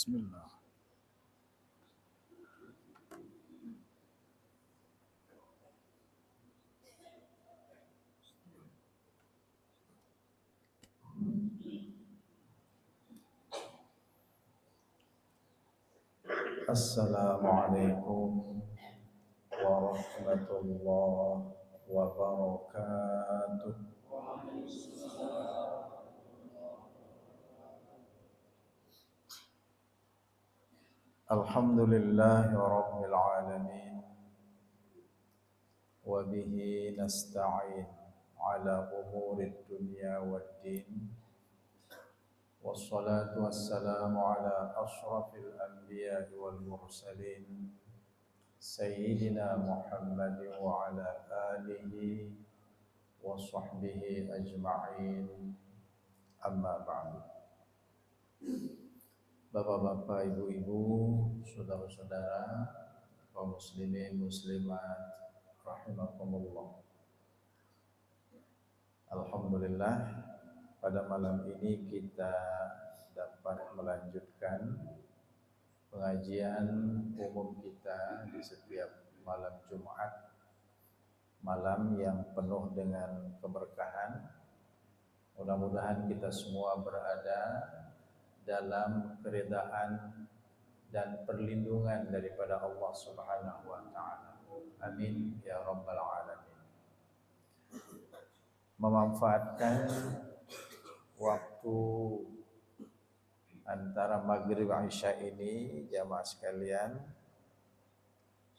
Bismillah. Assalamualaikum warahmatullahi wabarakatuh. Alhamdulillahi rabbil alamin wa bihi nasta'in ala umurid dunya waddin. Wassalatu wassalamu ala ashrafil anbiya'i wal mursalin Sayyidina Muhammad wa ala alihi wa sahbihi ajma'in. Amma ba'du. Bapak-bapak, ibu-ibu, saudara-saudara, kaum muslimin muslimat rahimakumullah. Alhamdulillah, pada malam ini kita dapat melanjutkan pengajian umum kita di setiap malam Jumat, malam yang penuh dengan keberkahan. Mudah-mudahan kita semua berada dalam keridaan dan perlindungan daripada Allah Subhanahu wa taala. Amin ya rabbal alamin. Memanfaatkan waktu antara maghrib dan isya ini, jamaah sekalian,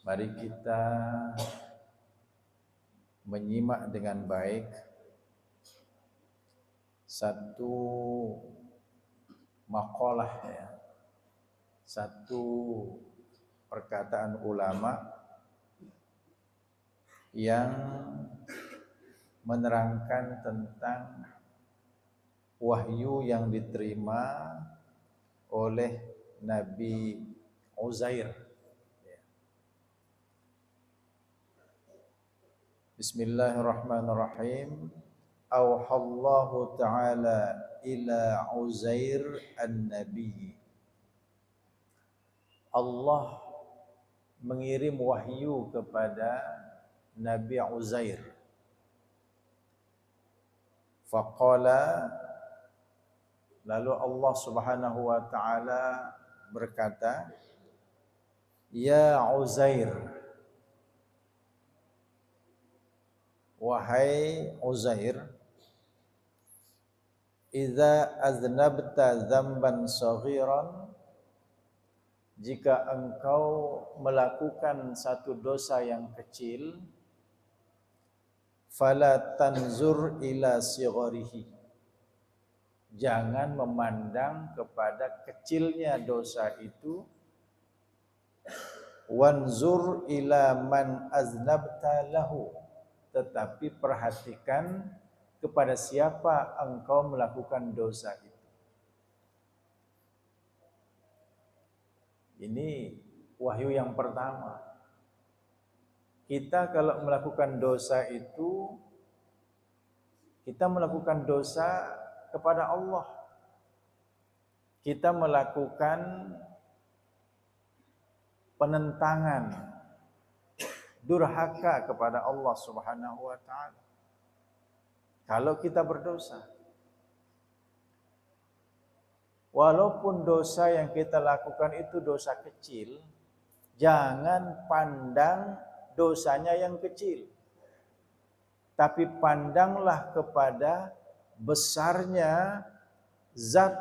mari kita menyimak dengan baik satu maqalah, ya, satu perkataan ulama yang menerangkan tentang wahyu yang diterima oleh Nabi Uzair. Bismillahirrahmanirrahim. Auhallahu ta'ala ila Uzair an-Nabi. Allah mengirim wahyu kepada Nabi Uzair. Faqala, lalu Allah Subhanahu wa taala berkata, ya Uzair, wahai Uzair, idza aznabta dzamban saghiran, jika engkau melakukan satu dosa yang kecil, fala tanzur ila sigharihi, jangan memandang kepada kecilnya dosa itu, wanzur ila man aznabta lahu, tetapi perhatikan kepada siapa engkau melakukan dosa itu. Ini wahyu yang pertama. Kita kalau melakukan dosa itu, kita melakukan dosa kepada Allah. Kita melakukan penentangan, durhaka kepada Allah Subhanahu wa taala. Kalau kita berdosa, walaupun dosa yang kita lakukan itu dosa kecil, jangan pandang dosanya yang kecil, tapi pandanglah kepada besarnya zat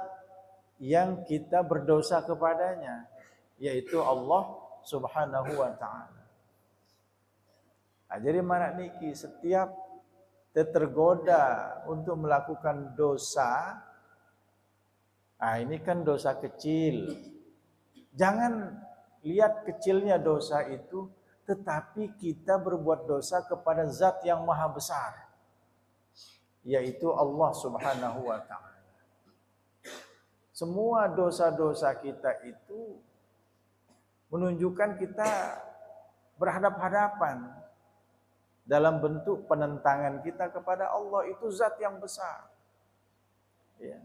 yang kita berdosa kepadanya, yaitu Allah Subhanahu wa ta'ala. Nah, jadi mana niki, setiap tergoda untuk melakukan dosa, nah ini kan dosa kecil, jangan lihat kecilnya dosa itu, tetapi kita berbuat dosa kepada zat yang maha besar, yaitu Allah Subhanahu wa ta'ala. Semua dosa-dosa kita itu menunjukkan kita berhadap-hadapan dalam bentuk penentangan kita kepada Allah, itu zat yang besar, ya.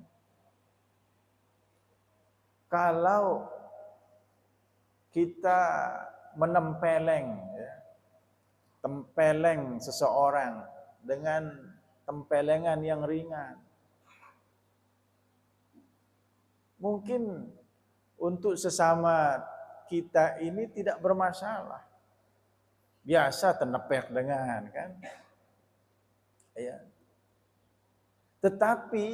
Kalau kita menempeleng, ya, tempeleng seseorang dengan tempelengan yang ringan, mungkin untuk sesama kita ini tidak bermasalah, biasa tenepek dengan kan, ya. Tetapi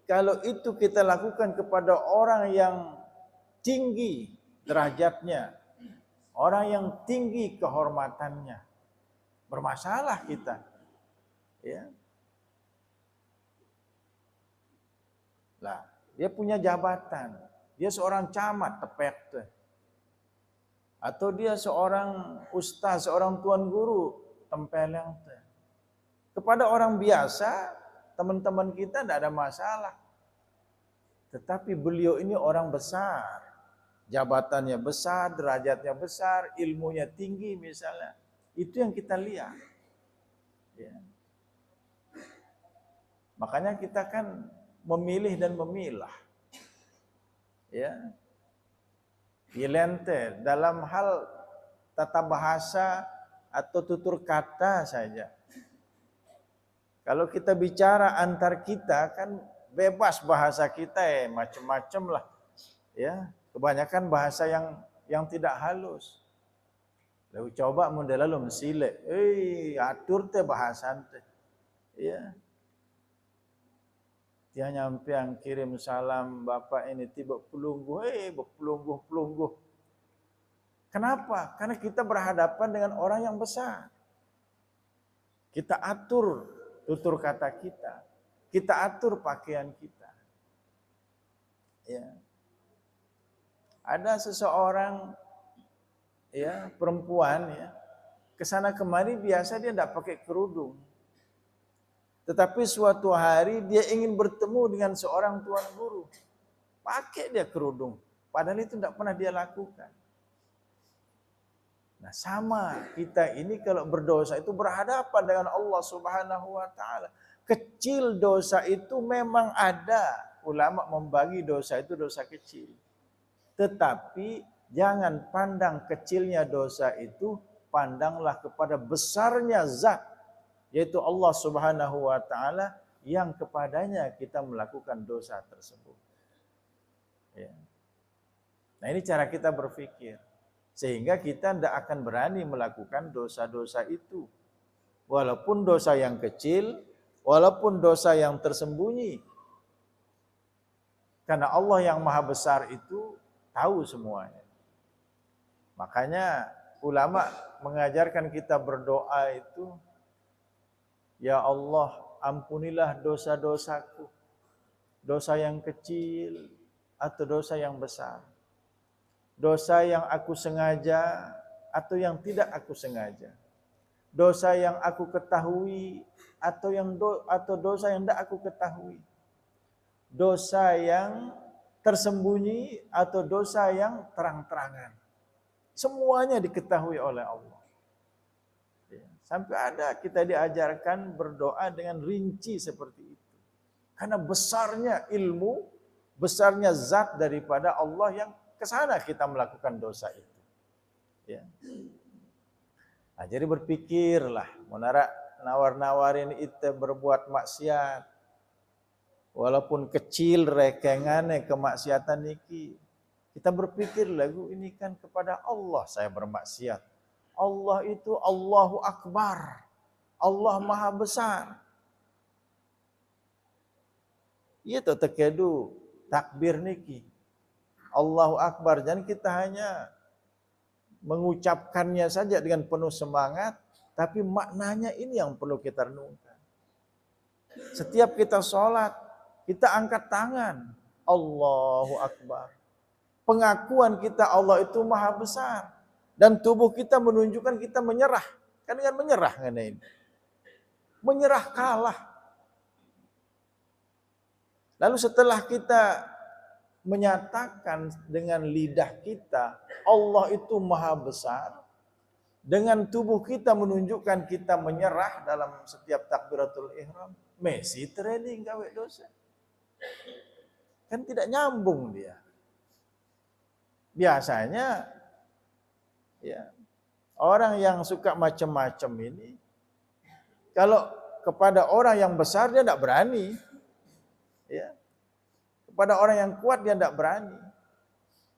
kalau itu kita lakukan kepada orang yang tinggi derajatnya, orang yang tinggi kehormatannya, bermasalah kita, ya. Lah, dia punya jabatan, dia seorang camat tepek tuh. Atau dia seorang ustaz, seorang tuan guru tempeleng tuh. Kepada orang biasa, teman-teman kita tidak ada masalah. Tetapi beliau ini orang besar, jabatannya besar, derajatnya besar, ilmunya tinggi misalnya. Itu yang kita lihat. Ya. Makanya kita kan memilih dan memilah. Ya. Pilente dalam hal tata bahasa atau tutur kata saja. Kalau kita bicara antar kita kan bebas bahasa kita macam-macam lah. Ya, kebanyakan bahasa yang tidak halus. Lalu coba model lalu mesile, atur teh bahasan teh. Ya. Dia nyampe yang kirim salam Bapak ini tiba pelungguh, pelungguh. Kenapa? Karena kita berhadapan dengan orang yang besar. Kita atur tutur kata kita. Kita atur pakaian kita. Ya. Ada seseorang ya, perempuan ya, kesana kemari biasa dia tidak pakai kerudung. Tetapi suatu hari dia ingin bertemu dengan seorang tuan guru. Pakai dia kerudung. Padahal itu tidak pernah dia lakukan. Nah sama kita ini kalau berdosa itu berhadapan dengan Allah Subhanahu wa ta'ala. Kecil dosa itu memang ada. Ulama membagi dosa itu dosa kecil. Tetapi jangan pandang kecilnya dosa itu, pandanglah kepada besarnya zat, yaitu Allah Subhanahu wa ta'ala yang kepadanya kita melakukan dosa tersebut. Ya. Nah ini cara kita berpikir. Sehingga kita tidak akan berani melakukan dosa-dosa itu. Walaupun dosa yang kecil, walaupun dosa yang tersembunyi. Karena Allah yang maha besar itu tahu semuanya. Makanya ulama mengajarkan kita berdoa itu, ya Allah, ampunilah dosa-dosaku. Dosa yang kecil atau dosa yang besar. Dosa yang aku sengaja atau yang tidak aku sengaja. Dosa yang aku ketahui atau dosa yang tidak aku ketahui. Dosa yang tersembunyi atau dosa yang terang-terangan. Semuanya diketahui oleh Allah. Sampai ada kita diajarkan berdoa dengan rinci seperti itu. Karena besarnya ilmu, besarnya zat daripada Allah yang kesana kita melakukan dosa itu. Ya. Nah, jadi berpikirlah, nawar-nawarin itu berbuat maksiat. Walaupun kecil rekengannya kemaksiatan niki. Kita berpikir lagu ini kan kepada Allah saya bermaksiat. Allah itu Allahu Akbar. Allah Maha Besar. Iya tuh tekedu takbir niki. Allahu Akbar. Dan kita hanya mengucapkannya saja dengan penuh semangat. Tapi maknanya ini yang perlu kita renungkan. Setiap kita sholat, kita angkat tangan. Allahu Akbar. Pengakuan kita Allah itu maha besar. Dan tubuh kita menunjukkan kita menyerah. Kan dengan menyerah kan ini. Menyerah kalah. Lalu setelah kita menyatakan dengan lidah kita Allah itu maha besar, dengan tubuh kita menunjukkan kita menyerah dalam setiap takbiratul ihram, Messi training gawe dosa. Kan tidak nyambung dia. Biasanya ya orang yang suka macam-macam ini kalau kepada orang yang besar dia tidak berani. Ya. Kepada orang yang kuat dia tidak berani.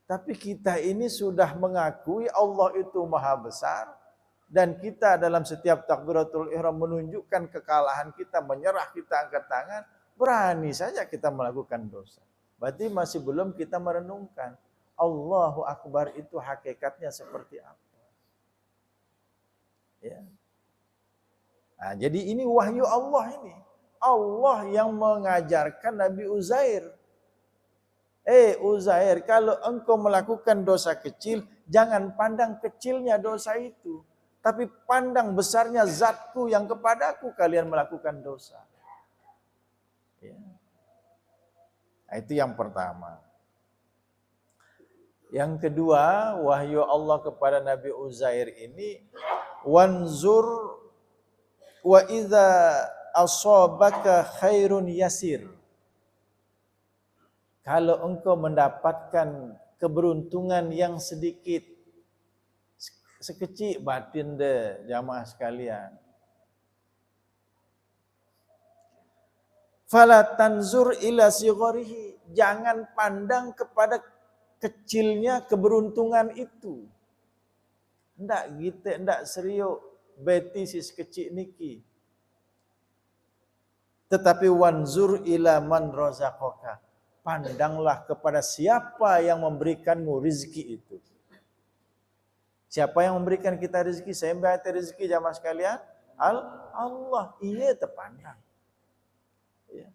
Tapi kita ini sudah mengakui Allah itu maha besar. Dan kita dalam setiap takbiratul ihram menunjukkan kekalahan kita, menyerah, kita angkat tangan. Berani saja kita melakukan dosa. Berarti masih belum kita merenungkan. Allahu Akbar itu hakikatnya seperti apa. Ya. Nah, jadi ini wahyu Allah ini. Allah yang mengajarkan Nabi Uzair. Uzair, kalau engkau melakukan dosa kecil, jangan pandang kecilnya dosa itu. Tapi pandang besarnya zatku yang kepadaku kalian melakukan dosa. Ya. Nah, itu yang pertama. Yang kedua, wahyu Allah kepada Nabi Uzair ini, wanzur wa idza asabaka khairun yasir. Kalau engkau mendapatkan keberuntungan yang sedikit, sekecil batin deh jamaah sekalian. Fala tanzur ila sigharihi, jangan pandang kepada kecilnya keberuntungan itu. Ndak gitu, ndak serius beti sis kecil niki. Tetapi wanzur ila man razaqaka, pandanglah kepada siapa yang memberikanmu rezeki itu. Siapa yang memberikan kita rezeki? Saya memberikan rezeki jamaah sekalian? Allah. Iya terpandang. Ya.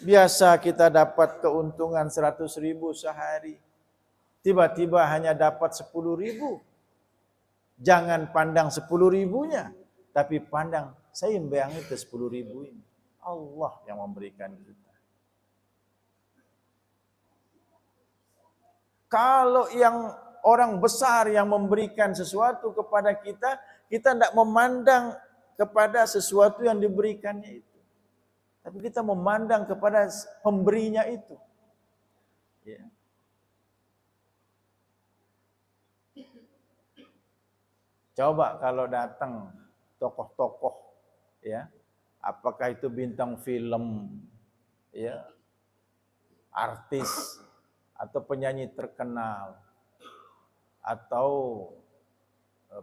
Biasa kita dapat keuntungan 100.000 sehari. Tiba-tiba hanya dapat 10.000. Jangan pandang 10.000-nya. Tapi pandang, saya membayang itu 10.000 ini. Allah yang memberikan kita. Kalau yang orang besar yang memberikan sesuatu kepada kita, kita tidak memandang kepada sesuatu yang diberikannya itu. Tapi kita memandang kepada pemberinya itu. Ya. Coba kalau datang tokoh-tokoh, ya, apakah itu bintang film, ya, artis, atau penyanyi terkenal, atau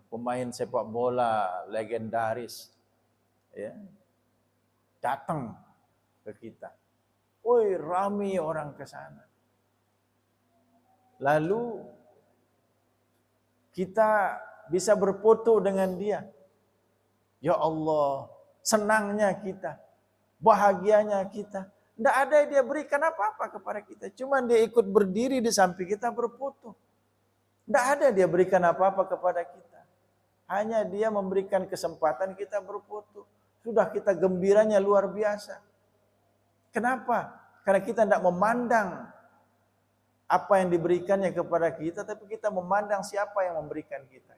pemain sepak bola legendaris, ya, datang ke kita. Woi, ramai orang ke sana. Lalu kita bisa berfoto dengan dia. Ya Allah, senangnya kita, bahagianya kita. Tidak ada dia berikan apa-apa kepada kita. Cuma dia ikut berdiri di samping kita berfoto. Tidak ada dia berikan apa-apa kepada kita. Hanya dia memberikan kesempatan kita berfoto. Sudah kita gembiranya luar biasa. Kenapa? Karena kita tidak memandang apa yang diberikannya kepada kita, tapi kita memandang siapa yang memberikan kita.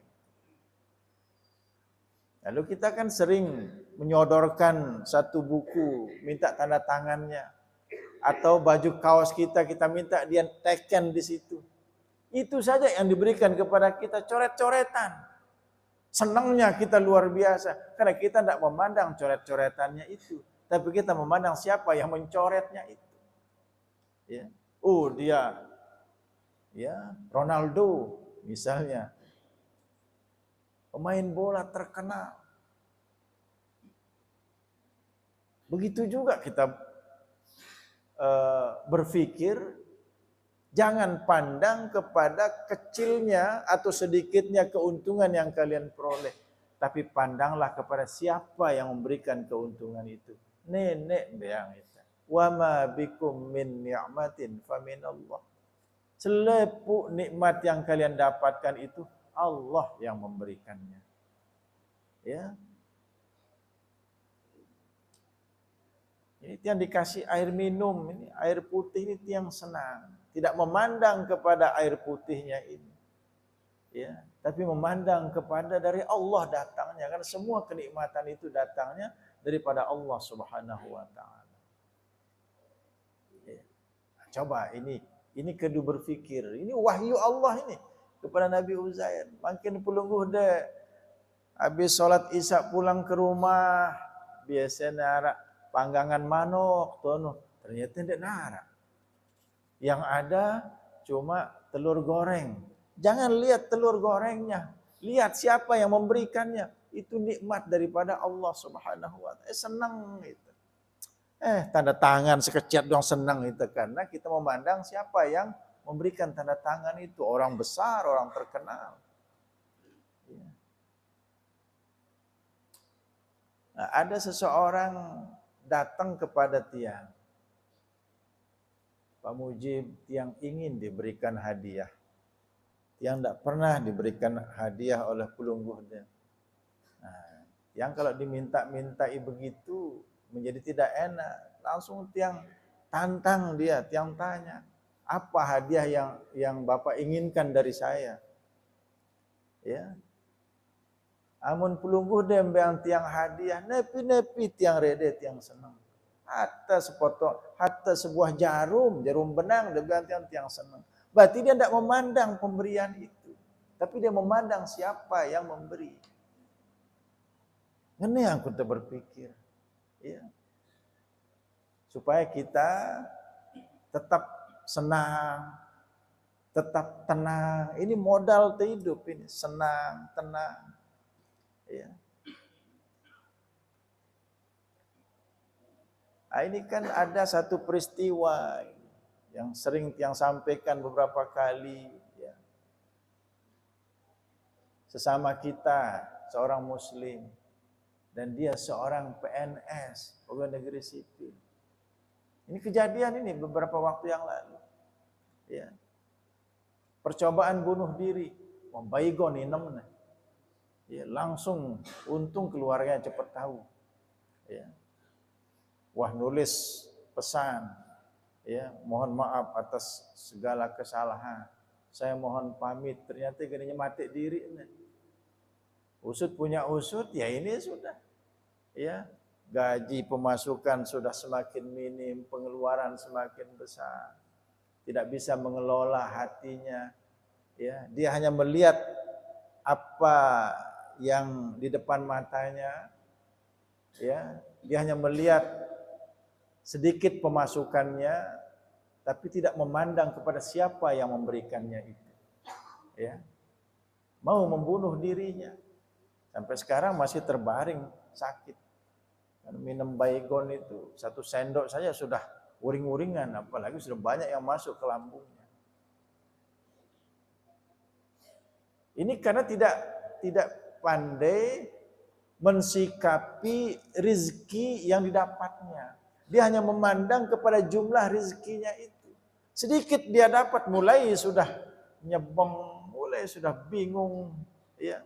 Lalu kita kan sering menyodorkan satu buku, minta tanda tangannya. Atau baju kaos kita minta dia teken di situ. Itu saja yang diberikan kepada kita, coret-coretan. Senangnya kita luar biasa. Karena kita tidak memandang coret-coretannya itu. Tapi kita memandang siapa yang mencoretnya itu. Ya. Oh dia, ya Ronaldo misalnya. Pemain bola terkenal. Begitu juga kita berpikir, jangan pandang kepada kecilnya atau sedikitnya keuntungan yang kalian peroleh. Tapi pandanglah kepada siapa yang memberikan keuntungan itu. Nenek biang itu. Wa ma bikum min ni'matin faminallah. Selepuk nikmat yang kalian dapatkan itu Allah yang memberikannya. Ya. Ini yang dikasih air minum, ini air putih ini yang senang, tidak memandang kepada air putihnya ini. Ya, tapi memandang kepada dari Allah datangnya, karena semua kenikmatan itu datangnya daripada Allah Subhanahu wa taala. Ya. Coba ini Ini kedu berfikir. Ini wahyu Allah ini kepada Nabi Uzair. Makin pelungguh deh. Habis sholat isya pulang ke rumah, biasanya narak panggangan manuk, tono. Ternyata tidak narak. Yang ada cuma telur goreng. Jangan lihat telur gorengnya, lihat siapa yang memberikannya. Itu nikmat daripada Allah Subhanahu wa taala. Senang itu. Tanda tangan sekecil dong senang itu karena kita memandang siapa yang memberikan tanda tangan itu, orang besar, orang terkenal. Nah, ada seseorang datang kepada tiang. Pak Mujib, tiang ingin diberikan hadiah. Tiang tidak pernah diberikan hadiah oleh pelungguhnya. Nah, tiang kalau diminta-mintai begitu menjadi tidak enak. Langsung tiang tantang dia, tiang tanya, apa hadiah yang Bapak inginkan dari saya? Ya. Amun pelungguh dembang tiang hadiah, nepi-nepi tiang rede, tiang senang. Hatta sepotong, hatta sebuah jarum benang, dia tiang senang. Berarti dia tidak memandang pemberian itu, tapi dia memandang siapa yang memberi. Ini yang kita berpikir, ya. Supaya kita tetap senang, tetap tenang. Ini modal hidup ini, senang, tenang. Ya. Nah, ini kan ada satu peristiwa yang sering yang sampaikan beberapa kali. Ya. Sesama kita, seorang muslim. Dan dia seorang PNS, pegawai negeri sipil. Ini kejadian ini beberapa waktu yang lalu. Ya. Percobaan bunuh diri. Membaigon inem. Ya, langsung untung keluarganya cepat tahu. Ya. Wah, nulis pesan, ya, mohon maaf atas segala kesalahan. Saya mohon pamit. Ternyata gini mati diri. Usut punya usut, ya ini sudah. Ya, gaji pemasukan sudah semakin minim, pengeluaran semakin besar. Tidak bisa mengelola hatinya. Ya, dia hanya melihat apa yang di depan matanya. Ya, dia hanya melihat sedikit pemasukannya, tapi tidak memandang kepada siapa yang memberikannya itu. Ya. Mau membunuh dirinya. Sampai sekarang masih terbaring sakit. Minum baygon itu 1 sendok saja sudah uring-uringan, apalagi sudah banyak yang masuk ke lambungnya. Ini karena tidak pandai mensikapi rizki yang didapatnya. Dia hanya memandang kepada jumlah rezekinya itu. Sedikit dia dapat, mulai sudah nyebong, mulai sudah bingung, ya,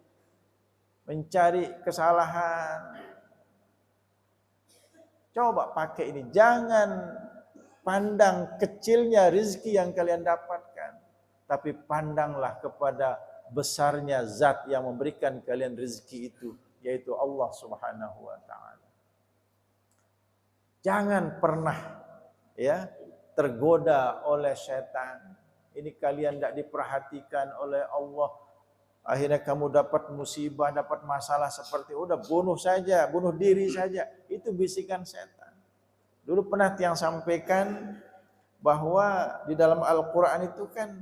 mencari kesalahan. Coba pakai ini, jangan pandang kecilnya rezeki yang kalian dapatkan, tapi pandanglah kepada besarnya zat yang memberikan kalian rezeki itu, yaitu Allah Subhanahu wa taala. Jangan pernah ya tergoda oleh setan. Ini kalian tidak diperhatikan oleh Allah. Akhirnya kamu dapat musibah, dapat masalah seperti udah bunuh saja, bunuh diri saja. Itu bisikan setan. Dulu pernah yang sampaikan bahwa di dalam Al-Qur'an itu kan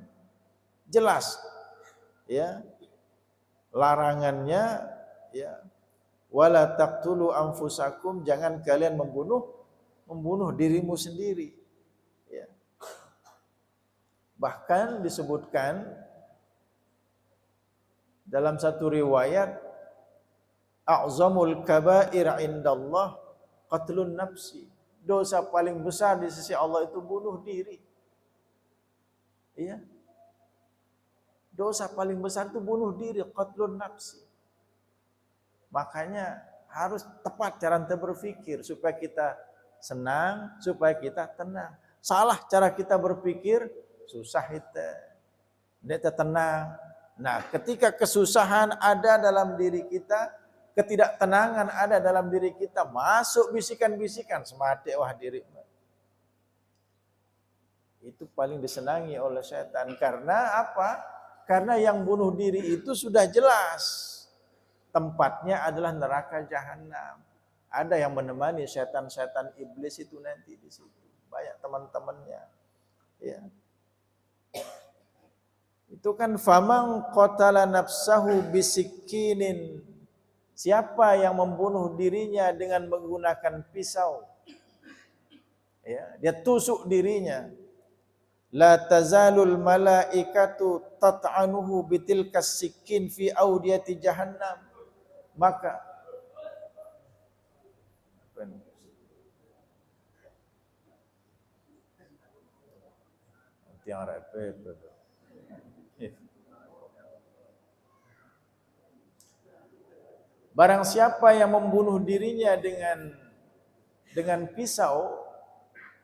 jelas ya larangannya, ya, wala taqtulu anfusakum, jangan kalian membunuh dirimu sendiri. Ya. Bahkan disebutkan dalam satu riwayat, a'zamul kaba'ir indallah qatlun nafsi. Dosa paling besar di sisi Allah itu bunuh diri. Iya. Dosa paling besar itu bunuh diri, qatlun nafsi. Makanya harus tepat cara kita berpikir supaya kita senang, supaya kita tenang. Salah cara kita berpikir, susah kita tenang. Nah, ketika kesusahan ada dalam diri kita, ketidaktenangan ada dalam diri kita, masuk bisikan-bisikan semati wah diri. Itu paling disenangi oleh setan. Karena apa? Karena yang bunuh diri itu sudah jelas tempatnya adalah neraka jahanam. Ada yang menemani setan-setan iblis itu nanti di situ. Banyak teman-temannya. Ya. Itu kan famang qatala nafsahu bisikinin. Siapa yang membunuh dirinya dengan menggunakan pisau? Ya, dia tusuk dirinya. La tazalul malaikatu tat'anuhu bitilkas sikin fi audiyati jahannam. Maka yang repet. Barang siapa yang membunuh dirinya dengan pisau,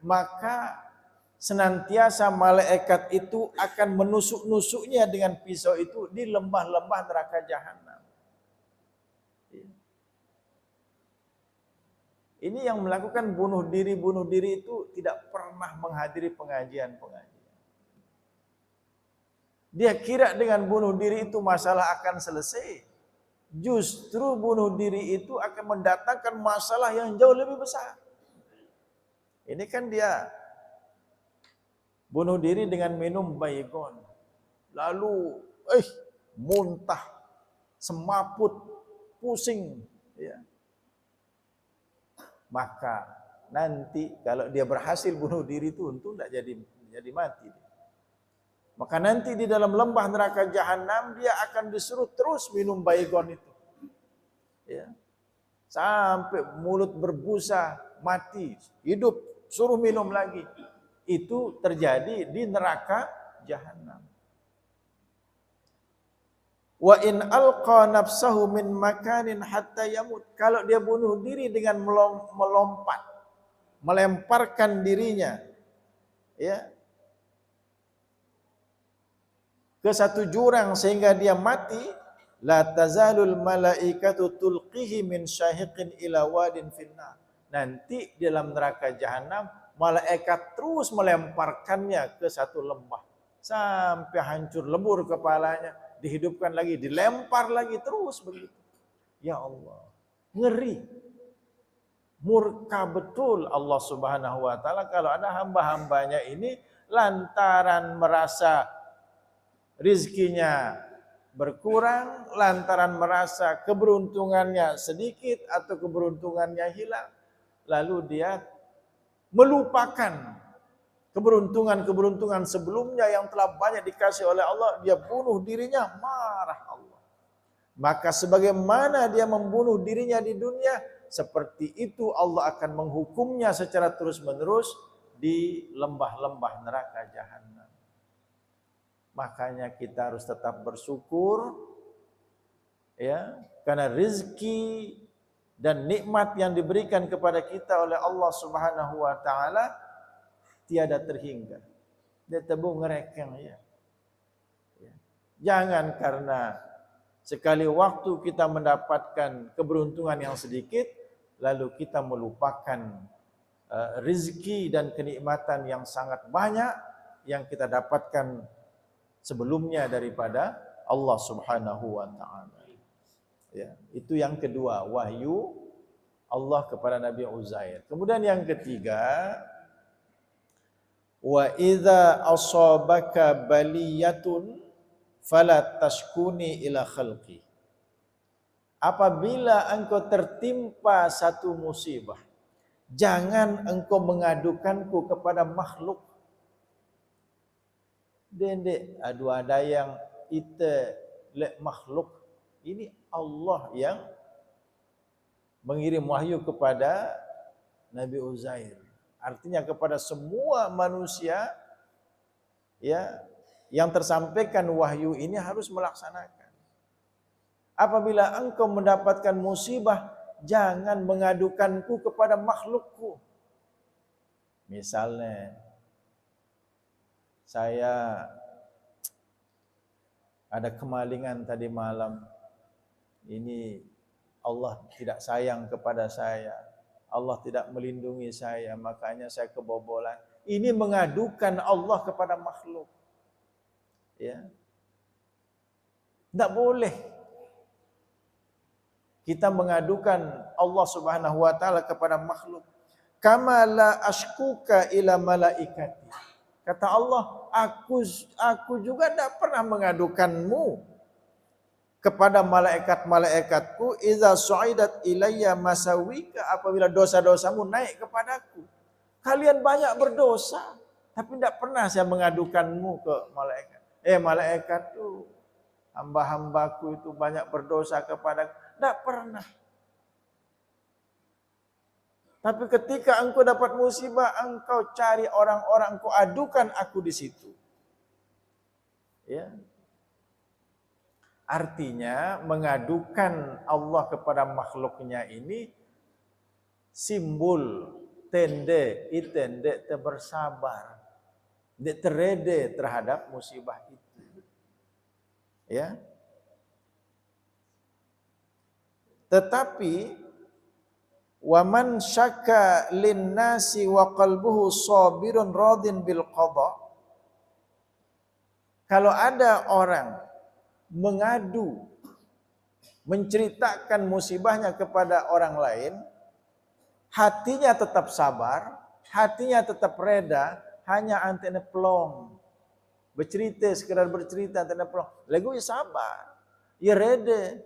maka senantiasa malaikat itu akan menusuk-nusuknya dengan pisau itu di lembah-lembah neraka jahanam. Ini yang melakukan bunuh diri itu tidak pernah menghadiri pengajian-pengajian. Dia kira dengan bunuh diri itu masalah akan selesai. Justru bunuh diri itu akan mendatangkan masalah yang jauh lebih besar. Ini kan dia bunuh diri dengan minum baygon. Lalu muntah, semaput, pusing, ya. Maka nanti kalau dia berhasil bunuh diri itu untung tidak jadi mati. Maka nanti di dalam lembah neraka jahanam dia akan disuruh terus minum baygon itu. Ya. Sampai mulut berbusa, mati, hidup, suruh minum lagi. Itu terjadi di neraka jahanam. Wa in alqa nafsahu min makanin hatta yamut. Kalau dia bunuh diri dengan melompat, melemparkan dirinya, ya, ke satu jurang sehingga dia mati, la tazalul malaikatu tulqihi min syahiqin ila wadin finnar. Nanti dalam neraka jahanam malaikat terus melemparkannya ke satu lembah sampai hancur lebur kepalanya, dihidupkan lagi, dilempar lagi, terus begitu. Ya Allah, ngeri. Murka betul Allah Subhanahu wa taala kalau ada hamba-hambanya ini lantaran merasa rizkinya berkurang, lantaran merasa keberuntungannya sedikit atau keberuntungannya hilang, lalu dia melupakan keberuntungan-keberuntungan sebelumnya yang telah banyak dikasih oleh Allah, dia bunuh dirinya, marah Allah. Maka sebagaimana dia membunuh dirinya di dunia, seperti itu Allah akan menghukumnya secara terus-menerus di lembah-lembah neraka jahanam. Makanya kita harus tetap bersyukur, ya, karena rezeki dan nikmat yang diberikan kepada kita oleh Allah Subhanahu wa taala tiada terhingga. Dia tebung ngerekeng, ya. Jangan karena sekali waktu kita mendapatkan keberuntungan yang sedikit, lalu kita melupakan rezeki dan kenikmatan yang sangat banyak yang kita dapatkan sebelumnya daripada Allah Subhanahu wa taala. Ya, itu yang kedua, wahyu Allah kepada Nabi Uzair. Kemudian yang ketiga, wa idza asabaka baliyatun fala tashkuni ila khalqi. Apabila engkau tertimpa satu musibah, jangan engkau mengadukanku kepada makhluk. Dendek adu ada yang ite lek makhluk. Ini Allah yang mengirim wahyu kepada Nabi Uzair. Artinya kepada semua manusia, ya, yang tersampaikan wahyu ini harus melaksanakan. Apabila engkau mendapatkan musibah, jangan mengadukanku kepada makhlukku. Misalnya, saya ada kemalingan tadi malam. Ini Allah tidak sayang kepada saya. Allah tidak melindungi saya, makanya saya kebobolan. Ini mengadukan Allah kepada makhluk. Ya. Tidak boleh kita mengadukan Allah Subhanahu wa taala kepada makhluk. Kama la ashkuka ila malaikati. Kata Allah, aku juga tidak pernah mengadukanmu kepada malaikat-malaikatku idza su'idat ilayya masawika, apabila dosa-dosamu naik kepadaku. Kalian banyak berdosa, tapi tidak pernah saya mengadukanmu ke malaikat. Malaikat tuh, hamba-hambaku itu banyak berdosa kepadaku. Tidak pernah. Tapi ketika engkau dapat musibah, engkau cari orang-orang, engkau adukan aku di situ. Ya. Artinya mengadukan Allah kepada makhluknya ini simbol tende, itende bersabar, terede terhadap musibah itu. Ya. Tetapi waman syakka linnasi wa qalbuhu sabirun radin bil qada. Kalau ada orang mengadu, menceritakan musibahnya kepada orang lain, hatinya tetap sabar, hatinya tetap reda, hanya antena plong. Bercerita, sekedar bercerita antena plong. Lagu ya sabar, ya reda.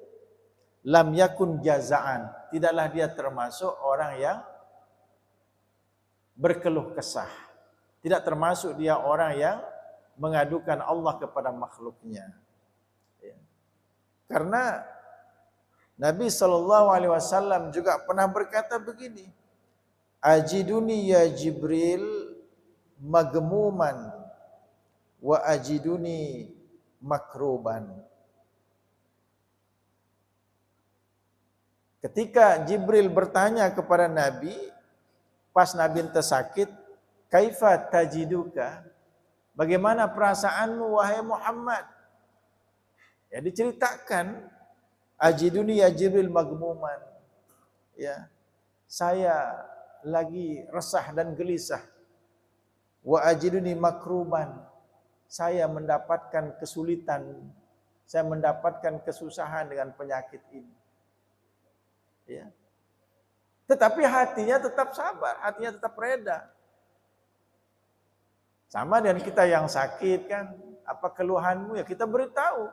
Lam yakun jazaan, tidaklah dia termasuk orang yang berkeluh kesah. Tidak termasuk dia orang yang mengadukan Allah kepada makhluknya. Ya. Karena Nabi SAW juga pernah berkata begini, ajiduni ya Jibril magmuman wa ajiduni makruban. Ketika Jibril bertanya kepada Nabi, pas Nabi tersakit, kaifa tajiduka? Bagaimana perasaanmu wahai Muhammad? Ya diceritakan, ajiduni ya Jibril magmuman. Ya. Saya lagi resah dan gelisah. Wa ajiduni makruban. Saya mendapatkan kesulitan, saya mendapatkan kesusahan dengan penyakit ini. Ya. Tetapi hatinya tetap sabar, hatinya tetap reda. Sama dengan kita yang sakit kan, apa keluhanmu ya kita beritahu.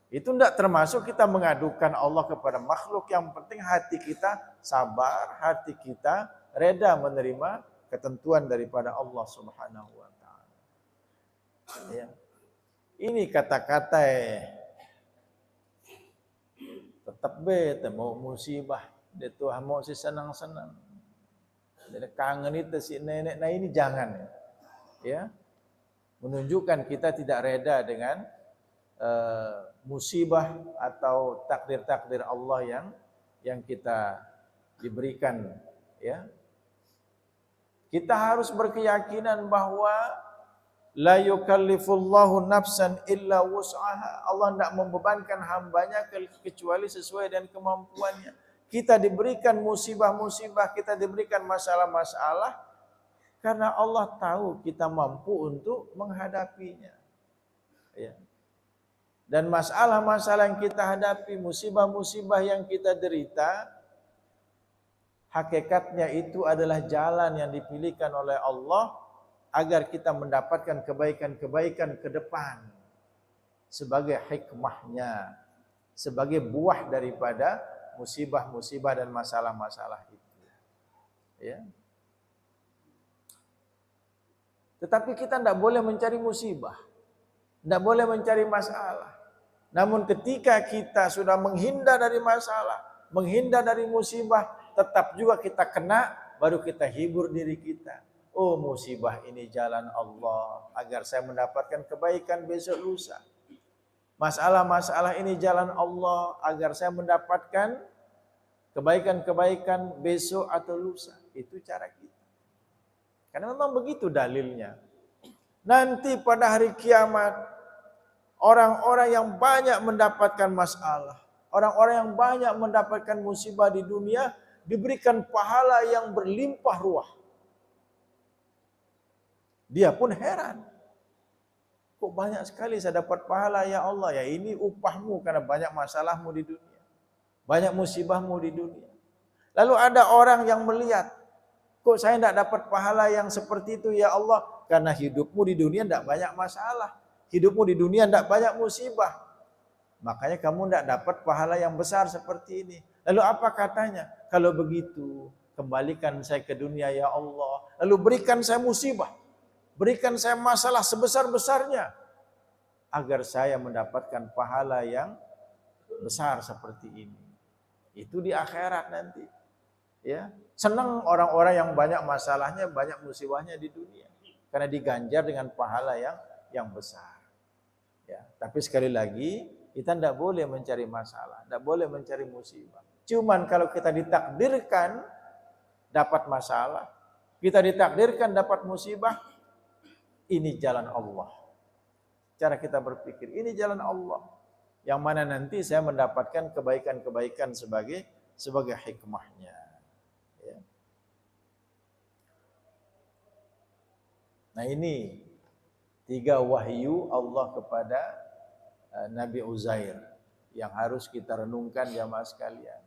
Itu tidak termasuk kita mengadukan Allah kepada makhluk. Yang penting hati kita sabar, hati kita reda menerima ketentuan daripada Allah Subhanahu wa taala. Ya. Ini kata-kata tetap mau musibah dia tuh mau si senang-senang. Jadi kangen itu si nenek. Nah ini jangan ya. Menunjukkan kita tidak reda dengan musibah atau takdir-takdir Allah yang kita diberikan ya. Kita harus berkeyakinan bahwa la yukallifullahu nafsan illa wus'aha. Allah tidak membebankan hambanya kecuali sesuai dengan kemampuannya. Kita diberikan musibah-musibah, kita diberikan masalah-masalah karena Allah tahu kita mampu untuk menghadapinya. Ya. Dan masalah-masalah yang kita hadapi, musibah-musibah yang kita derita, hakikatnya itu adalah jalan yang dipilihkan oleh Allah agar kita mendapatkan kebaikan-kebaikan ke depan sebagai hikmahnya, sebagai buah daripada musibah-musibah dan masalah-masalah itu. Ya. Tetapi kita tidak boleh mencari musibah, tidak boleh mencari masalah. Namun ketika kita sudah menghindar dari masalah, menghindar dari musibah, tetap juga kita kena, baru kita hibur diri kita. Oh musibah ini jalan Allah agar saya mendapatkan kebaikan besok lusa. Masalah-masalah ini jalan Allah agar saya mendapatkan kebaikan-kebaikan besok atau lusa. Itu cara kita. Karena memang begitu dalilnya. Nanti pada hari kiamat, orang-orang yang banyak mendapatkan masalah, orang-orang yang banyak mendapatkan musibah di dunia, diberikan pahala yang berlimpah ruah. Dia pun heran. Kok banyak sekali saya dapat pahala ya Allah? Ya ini upahmu karena banyak masalahmu di dunia. Banyak musibahmu di dunia. Lalu ada orang yang melihat, kok saya tidak dapat pahala yang seperti itu ya Allah? Karena hidupmu di dunia tidak banyak masalah. Hidupmu di dunia tidak banyak musibah. Makanya kamu tidak dapat pahala yang besar seperti ini. Lalu apa katanya? Kalau begitu, kembalikan saya ke dunia ya Allah. Lalu berikan saya musibah. Berikan saya masalah sebesar-besarnya. Agar saya mendapatkan pahala yang besar seperti ini. Itu di akhirat nanti. Ya, senang orang-orang yang banyak masalahnya, banyak musibahnya di dunia. Karena diganjar dengan pahala yang besar. Ya, tapi sekali lagi, kita tidak boleh mencari masalah, tidak boleh mencari musibah. Cuman kalau kita ditakdirkan dapat masalah, kita ditakdirkan dapat musibah, ini jalan Allah. Cara kita berpikir, ini jalan Allah. Yang mana nanti saya mendapatkan kebaikan-kebaikan sebagai hikmahnya. Ya. Nah ini 3 wahyu Allah kepada Nabi Uzair yang harus kita renungkan jamaah sekalian.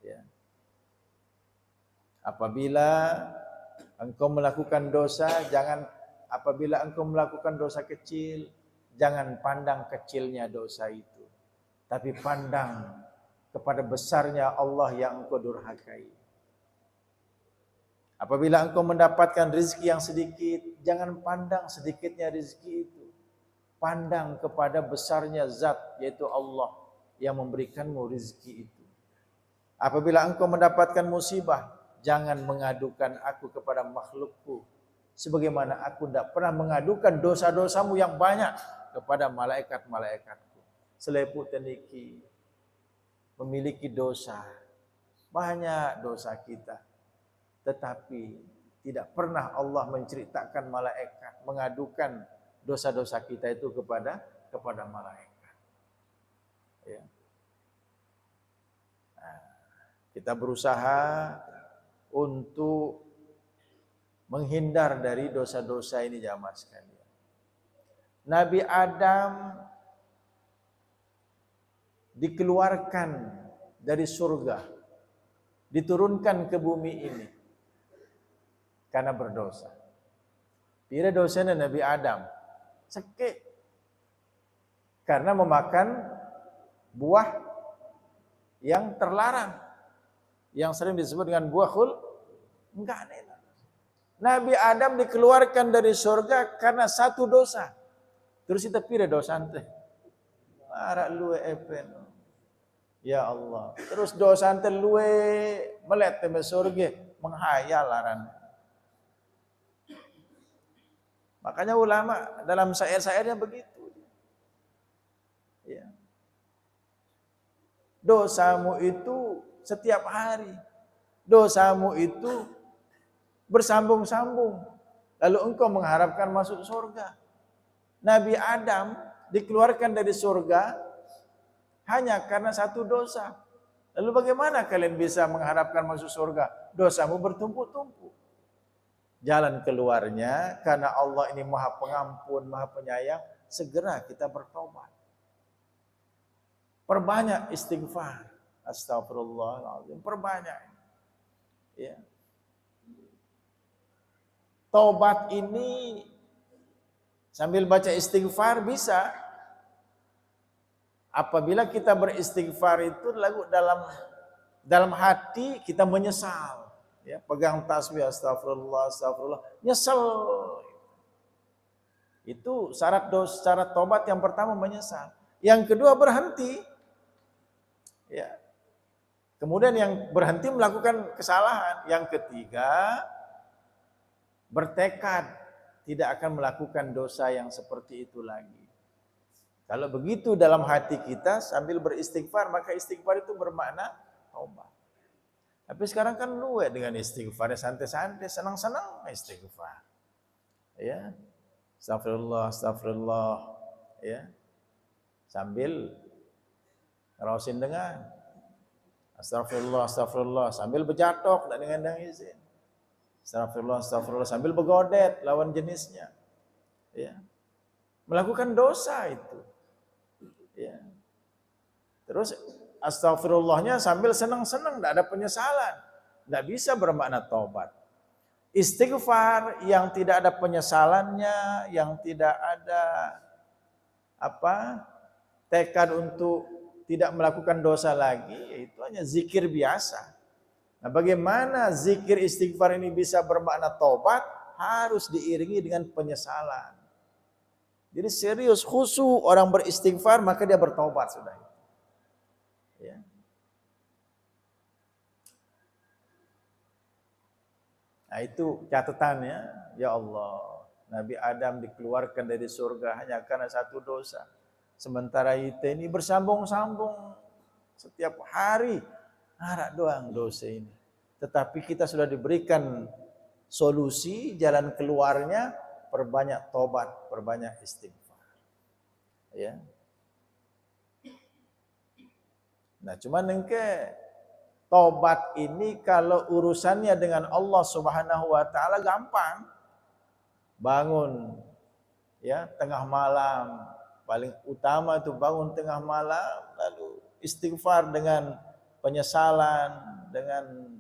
Ya. Apabila engkau melakukan dosa, apabila engkau melakukan dosa kecil, jangan pandang kecilnya dosa itu, tapi pandang kepada besarnya Allah yang engkau durhakai. Apabila engkau mendapatkan rezeki yang sedikit, jangan pandang sedikitnya rezeki itu. Pandang kepada besarnya zat, yaitu Allah yang memberikanmu rezeki itu. Apabila engkau mendapatkan musibah, jangan mengadukan aku kepada makhlukku. Sebagaimana aku tidak pernah mengadukan dosa-dosamu yang banyak kepada malaikat-malaikatku. Seleput teniki memiliki dosa. Banyak dosa kita. Tetapi tidak pernah Allah menceritakan malaikat mengadukan dosa-dosa kita itu kepada malaikat. Ya. Nah, kita berusaha untuk menghindar dari dosa-dosa ini jamaah sekalian. Nabi Adam dikeluarkan dari surga, diturunkan ke bumi ini karena berdosa. Pira dosanya Nabi Adam? Sekek. Karena memakan buah yang terlarang. Yang sering disebut dengan buah enggak enak. Nabi Adam dikeluarkan dari surga karena satu dosa. Terus kita pira dosa ante. Marak luwe epen. Ya Allah. Terus dosa ante luwe melet teme surga menghayal laran. Makanya ulama dalam syair-syairnya begitu. Ya. Dosamu itu setiap hari. Dosamu itu bersambung-sambung. Lalu engkau mengharapkan masuk surga. Nabi Adam dikeluarkan dari surga hanya karena satu dosa. Lalu bagaimana kalian bisa mengharapkan masuk surga? Dosamu bertumpuk-tumpuk. Jalan keluarnya karena Allah ini Maha Pengampun, Maha Penyayang, segera kita bertobat. Perbanyak istighfar. Astagfirullahaladzim. Perbanyak. Ya. Taubat ini sambil baca istighfar bisa. Apabila kita beristighfar itu lalu dalam hati kita menyesal. Ya, pegang tasbih astagfirullah, nyesel. Itu syarat tobat yang pertama menyesal. Yang kedua berhenti. Ya. Kemudian yang berhenti melakukan kesalahan. Yang ketiga bertekad tidak akan melakukan dosa yang seperti itu lagi. Kalau begitu dalam hati kita sambil beristighfar, maka istighfar itu bermakna taubat. Tapi sekarang kan luwe dengan istighfar, santai-santai, senang-senang istighfar. Ya. Astagfirullah, ya. Sambil rawasin dengan Astagfirullah, astagfirullah sambil berjatok tak dengan izin. Astagfirullah, astagfirullah sambil bergodet lawan jenisnya. Ya. Melakukan dosa itu. Ya. Terus astagfirullahnya sambil senang-senang, tidak ada penyesalan. Tidak bisa bermakna taubat. Istighfar yang tidak ada penyesalannya, yang tidak ada tekad untuk tidak melakukan dosa lagi, itu hanya zikir biasa. Nah, bagaimana zikir istighfar ini bisa bermakna taubat? Harus diiringi dengan penyesalan. Jadi serius, khusyuk orang beristighfar maka dia bertaubat sudah. Ya. Nah, itu catatannya, ya Allah, Nabi Adam dikeluarkan dari surga hanya karena satu dosa. Sementara kita ini bersambung-sambung setiap hari harak doang dosa ini. Tetapi kita sudah diberikan solusi, jalan keluarnya, perbanyak tobat, perbanyak istighfar. Ya. Nah, cuman engke tobat ini kalau urusannya dengan Allah Subhanahu wa taala gampang. Bangun ya tengah malam, paling utama itu bangun tengah malam lalu istighfar dengan penyesalan, dengan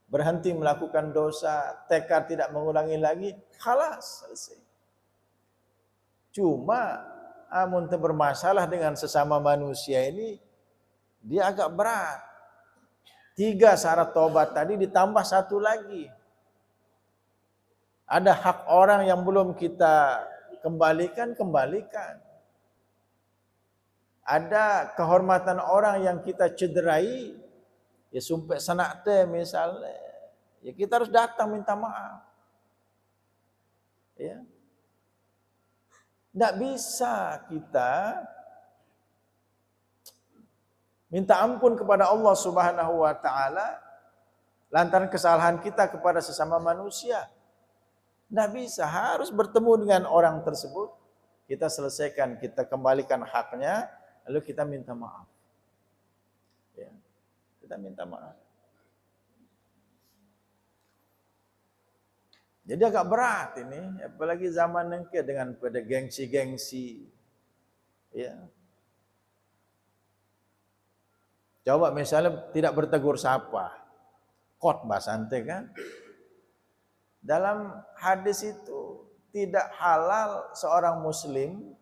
berhenti melakukan dosa, tekad tidak mengulangi lagi, khalas selesai. Cuma amun bermasalah dengan sesama manusia ini dia agak berat. 3 syarat tobat tadi ditambah 1 lagi. Ada hak orang yang belum kita kembalikan. Ada kehormatan orang yang kita cederai, ya sumpah sanak teh misalnya, ya kita harus datang minta maaf. Ya. Tidak bisa kita minta ampun kepada Allah Subhanahu wa taala lantaran kesalahan kita kepada sesama manusia. Tidak bisa, harus bertemu dengan orang tersebut, kita selesaikan, kita kembalikan haknya, lalu kita minta maaf. Ya, kita minta maaf. Jadi agak berat ini, apalagi zaman engke dengan pada gengsi-gengsi. Ya. Coba misalnya tidak bertegur sapa, khotbah santai kan? Dalam hadis itu tidak halal seorang muslim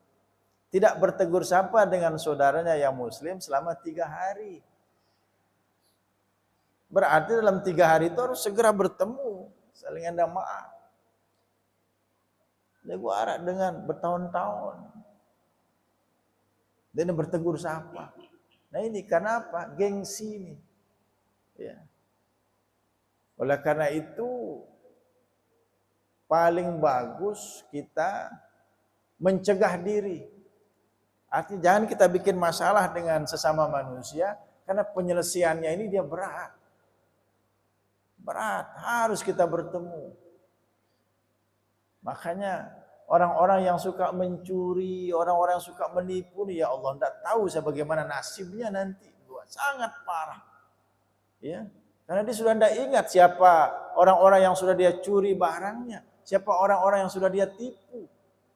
tidak bertegur sapa dengan saudaranya yang muslim selama 3 hari. Berarti dalam 3 hari itu harus segera bertemu, saling ada maaf. Dia gua arak dengan bertahun-tahun. Dan bertegur sapa. Nah ini kenapa? Gengsi ini. Ya. Oleh karena itu paling bagus kita mencegah diri. Artinya jangan kita bikin masalah dengan sesama manusia karena penyelesaiannya ini dia berat. Berat, harus kita bertemu. Makanya orang-orang yang suka mencuri, orang-orang yang suka menipu, ya Allah tidak tahu saya bagaimana nasibnya nanti. Sangat parah. Ya. Karena dia sudah tidak ingat siapa orang-orang yang sudah dia curi barangnya, siapa orang-orang yang sudah dia tipu.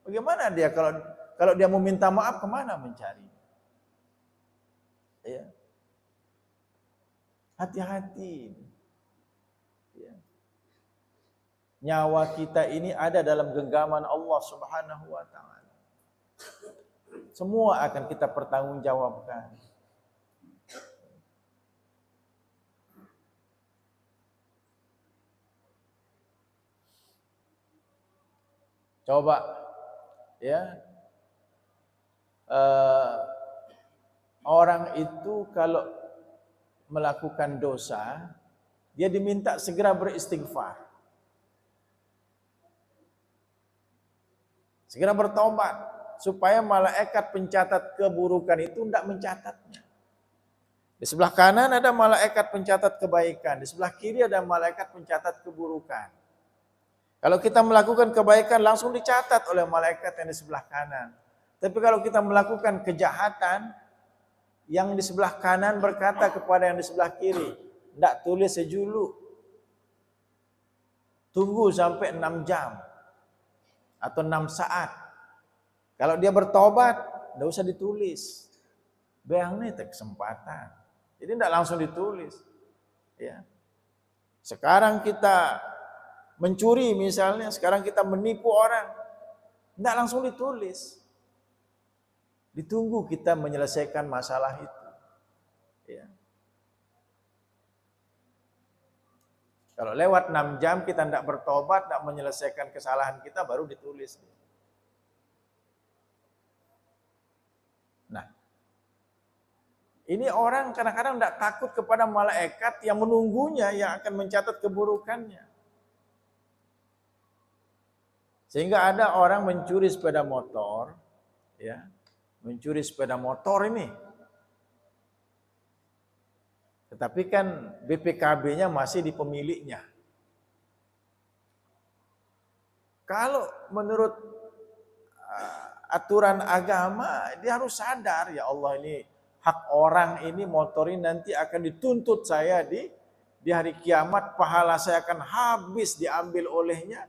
Bagaimana dia kalau dia mau minta maaf kemana mencari? Ya. Hati-hati. Ya. Nyawa kita ini ada dalam genggaman Allah Subhanahu wa taala. Semua akan kita pertanggungjawabkan. Coba ya orang itu kalau melakukan dosa dia diminta segera beristighfar, segera bertobat supaya malaikat pencatat keburukan itu tidak mencatatnya. Di sebelah kanan ada malaikat pencatat kebaikan, di sebelah kiri ada malaikat pencatat keburukan. Kalau kita melakukan kebaikan langsung dicatat oleh malaikat yang di sebelah kanan. Tapi kalau kita melakukan kejahatan, Yang di sebelah kanan berkata kepada yang di sebelah kiri, "Ndak tulis sejulu. Tunggu sampai 6 jam atau 6 saat. Kalau dia bertobat, ndak usah ditulis. Beang nih kesempatan." Jadi ndak langsung ditulis. Ya. Sekarang kita mencuri misalnya, sekarang kita menipu orang, ndak langsung ditulis. Ditunggu kita menyelesaikan masalah itu. Ya. Kalau lewat 6 jam kita tidak bertobat, tidak menyelesaikan kesalahan kita, baru ditulis. Nah, ini orang kadang-kadang tidak takut kepada malaikat yang menunggunya, yang akan mencatat keburukannya. Sehingga ada orang mencuri sepeda motor, ya, mencuri sepeda motor ini. Tetapi kan BPKB-nya masih di pemiliknya. Kalau menurut aturan agama, dia harus sadar, ya Allah, ini hak orang ini, motor ini nanti akan dituntut saya di hari kiamat, pahala saya akan habis diambil olehnya.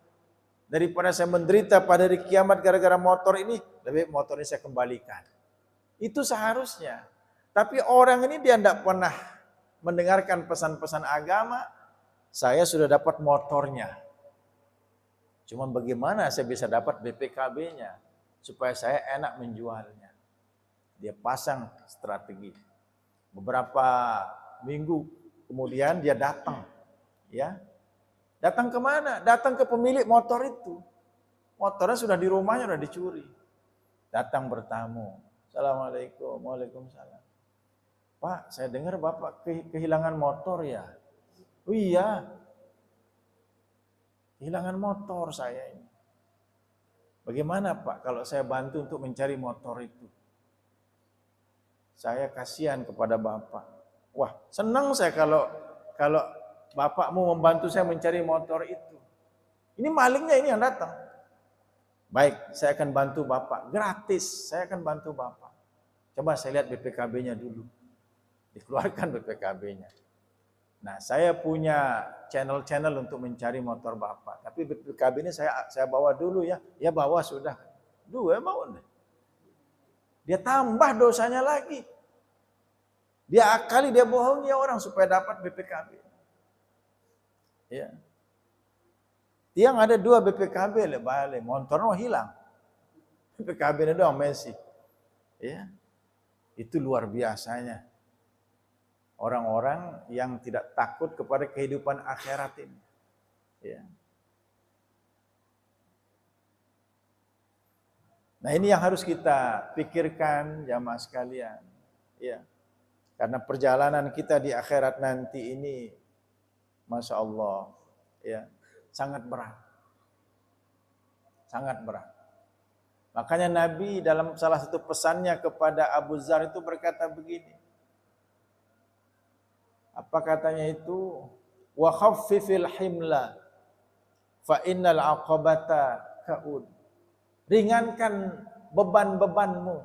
Daripada saya menderita pada hari kiamat gara-gara motor ini, lebih motor ini saya kembalikan. Itu seharusnya. Tapi orang ini dia tidak pernah mendengarkan pesan-pesan agama. Saya sudah dapat motornya. Cuman bagaimana saya bisa dapat BPKB-nya supaya saya enak menjualnya. Dia pasang strategi. Beberapa minggu kemudian dia datang, ya. Datang kemana? Datang ke pemilik motor itu. Motornya sudah di rumahnya, sudah dicuri. Datang bertamu. Assalamualaikum, waalaikumsalam. Pak, saya dengar Bapak kehilangan motor ya? Oh iya, kehilangan motor saya ini. Bagaimana Pak kalau saya bantu untuk mencari motor itu? Saya kasihan kepada Bapak. Wah, senang saya kalau Bapak mau membantu saya mencari motor itu. Ini malingnya ini yang datang. Baik, saya akan bantu Bapak. Gratis, saya akan bantu Bapak. Coba saya lihat BPKB-nya dulu. Dikeluarkan BPKB-nya. Nah, saya punya channel-channel untuk mencari motor Bapak. Tapi BPKB ini saya bawa dulu ya. Ya bawa sudah. Dua mau nih. Dia tambah dosanya lagi. Dia akali, dia bohongi orang supaya dapat BPKB. Ya. Tiang ada 2 BPKB balik, motornya hilang. BPKB-nya doang Messi. Ya. Itu luar biasanya. Orang-orang yang tidak takut kepada kehidupan akhirat ini. Ya. Nah, ini yang harus kita pikirkan jamaah sekalian. Ya. Karena perjalanan kita di akhirat nanti ini, Masya Allah, ya, sangat berat. Sangat berat. Makanya Nabi dalam salah satu pesannya kepada Abu Dzar itu berkata begini. Apa katanya itu? Wa khaffifil himla fa innal aqabata kaud. Ringankan beban-bebanmu.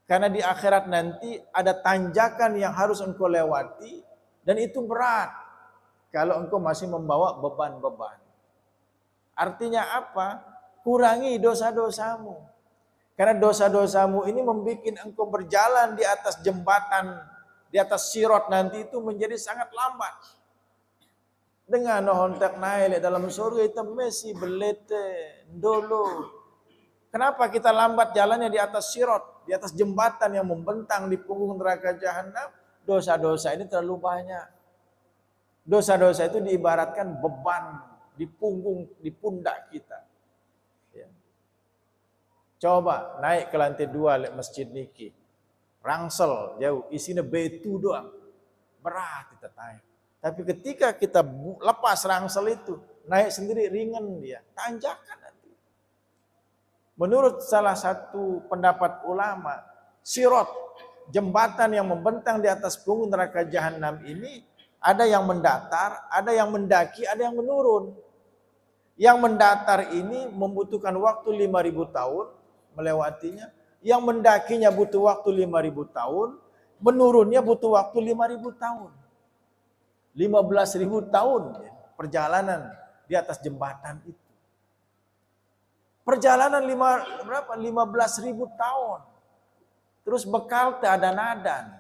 Karena di akhirat nanti ada tanjakan yang harus engkau lewati dan itu berat. Kalau engkau masih membawa beban-beban. Artinya apa? Kurangi dosa-dosamu. Karena dosa-dosamu ini membuat engkau berjalan di atas jembatan, di atas sirat nanti itu menjadi sangat lambat. Dengan hontak naik dalam surga itu mesti belete, dulu. Kenapa kita lambat jalannya di atas sirat, di atas jembatan yang membentang di punggung neraka jahanam? Dosa-dosa ini terlalu banyak. Dosa-dosa itu diibaratkan beban di punggung, di pundak kita. Ya. Coba naik ke lantai 2 masjid niki. Rangsel jauh, isinya batu doang. Berat kita naik. Tapi ketika kita lepas rangsel itu, naik sendiri ringan dia, tanjakan nanti. Menurut salah satu pendapat ulama, sirat, jembatan yang membentang di atas punggung neraka jahanam ini, ada yang mendatar, ada yang mendaki, ada yang menurun. Yang mendatar ini membutuhkan waktu 5.000 tahun melewatinya. Yang mendakinya butuh waktu 5.000 tahun. menurunnya butuh waktu 5.000 tahun. 15.000 tahun perjalanan di atas jembatan itu. Perjalanan 15.000 tahun. Terus bekal tiada nadan.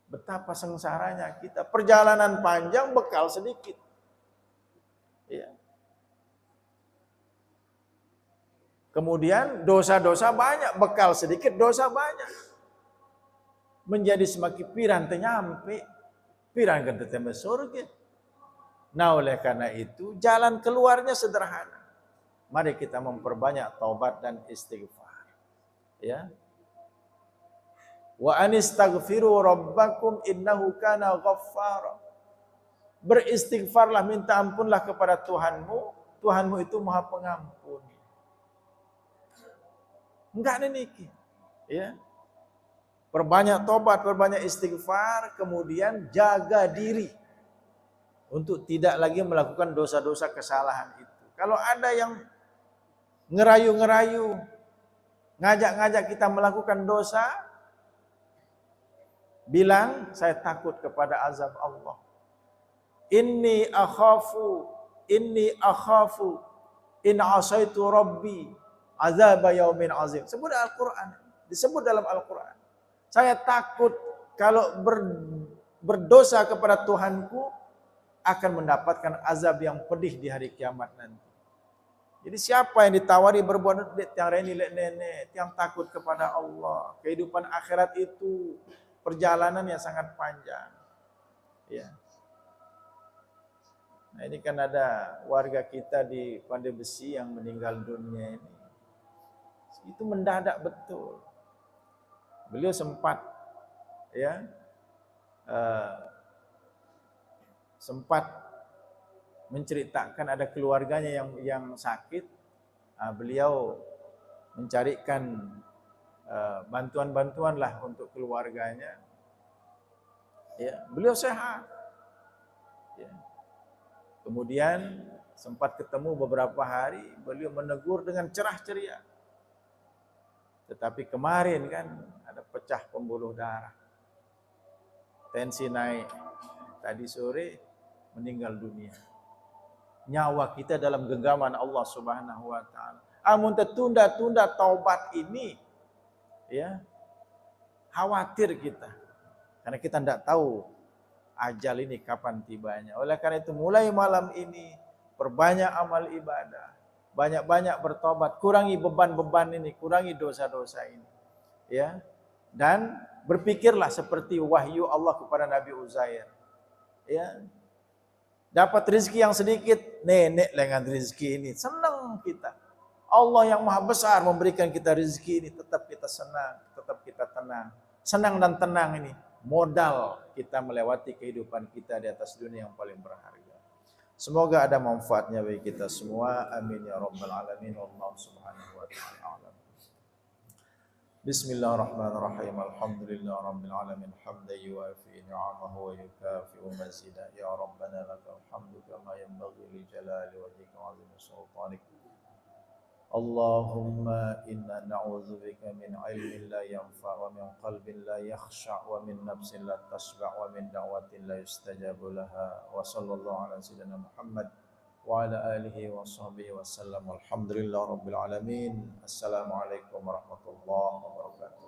Betapa sengsaranya kita. Perjalanan panjang, bekal sedikit. Ya. Kemudian dosa-dosa banyak, bekal sedikit, dosa banyak. Menjadi semakin piran tenyampe, piran kan teteme surga. Nah oleh karena itu, jalan keluarnya sederhana. Mari kita memperbanyak taubat dan istighfar. Ya. Wa anistaghfiru rabbakum innahu kana ghaffara. Beristighfarlah, minta ampunlah kepada Tuhanmu. Tuhanmu itu Maha Pengampun. Enggak ada niki. Ya. Perbanyak tobat, perbanyak istighfar, kemudian jaga diri untuk tidak lagi melakukan dosa-dosa kesalahan itu. Kalau ada yang ngerayu-ngerayu, ngajak-ngajak kita melakukan dosa, bilang, saya takut kepada azab Allah. Inni akhafu in asaitu rabbi azab yaumin azim. Sebut Al-Quran, disebut dalam Al-Quran. Saya takut kalau berdosa kepada Tuhanku akan mendapatkan azab yang pedih di hari kiamat nanti. Jadi siapa yang ditawari berbuat yang reni nenek, yang takut kepada Allah, kehidupan akhirat itu perjalanan yang sangat panjang. Ya. Nah ini kan ada warga kita di Pandai Besi yang meninggal dunia ini. Itu mendadak betul. Beliau sempat ya sempat menceritakan ada keluarganya yang sakit. Beliau mencarikan bantuan-bantuan lah untuk keluarganya. Ya, beliau sehat. Ya. Kemudian sempat ketemu beberapa hari, beliau menegur dengan cerah ceria. Tetapi kemarin kan ada pecah pembuluh darah. Tensi naik. Tadi sore meninggal dunia. Nyawa kita dalam genggaman Allah Subhanahu wa taala. Amun tertunda-tunda taubat ini, ya, khawatir kita. Karena kita tidak tahu ajal ini kapan tibanya. Oleh karena itu mulai malam ini perbanyak amal ibadah, banyak-banyak bertobat, kurangi beban-beban ini, kurangi dosa-dosa ini. Ya. Dan berpikirlah seperti wahyu Allah kepada Nabi Uzair. Ya. Dapat rezeki yang sedikit, nenek dengan rezeki ini, senang kita. Allah yang Maha Besar memberikan kita rezeki ini, tetap kita senang, tetap kita tenang. Senang dan tenang ini modal kita melewati kehidupan kita di atas dunia yang paling berharga. Semoga ada manfaatnya bagi kita semua. Amin ya rabbal alamin. Wallahu subhanahu wa ta'ala. Bismillahirrahmanirrahim. Alhamdulillah rabbil alamin. Hamdan yuwafi ni'amahu wa yukafi'u mazidah. Ya Rabbana lakal hamdu kama yanbaghi li jalali wajhika wa 'azimi sultanik. Allahumma inna na'udzubika min ilmin la yanfa' wa min qalbin la yakhsha' wa min nafsin la tashba' wa min da'watin la yustajabu laha. Wa sallallahu ala sayyidina Muhammad wa ala alihi wa sahbihi wa sallam. Alhamdulillah rabbil alamin. Assalamualaikum warahmatullahi wabarakatuh.